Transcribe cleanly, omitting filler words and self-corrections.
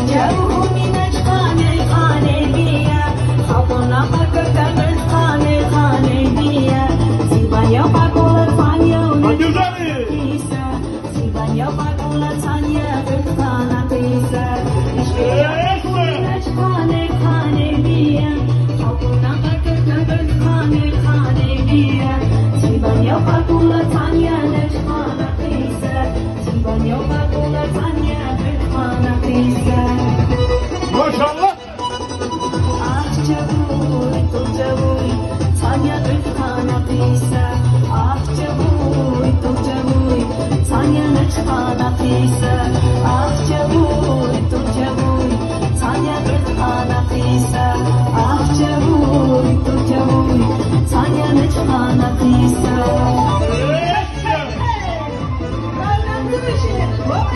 جاؤه من أجفان الخالدية خطنا فكرت بالخان الخالدية سيبانيا فاقولة ثانية ونتيسة سيبانيا فاقولة ثانية بالخانة تيسة من أجفان الخالدية خطنا فكرت بالخان الخالدية سيبانيا فاقولة ثانية نجفانة تيسة سيبانيا فاقولة ثانية بالخانة تيسة Maşallah. Ah çabuk, çok çabuk, Tanya Rıfkan'a pisa. Ah çabuk, çok çabuk, Tanya Rıfkan'a pisa. Ah çabuk, çok çabuk, Tanya Rıfkan'a pisa.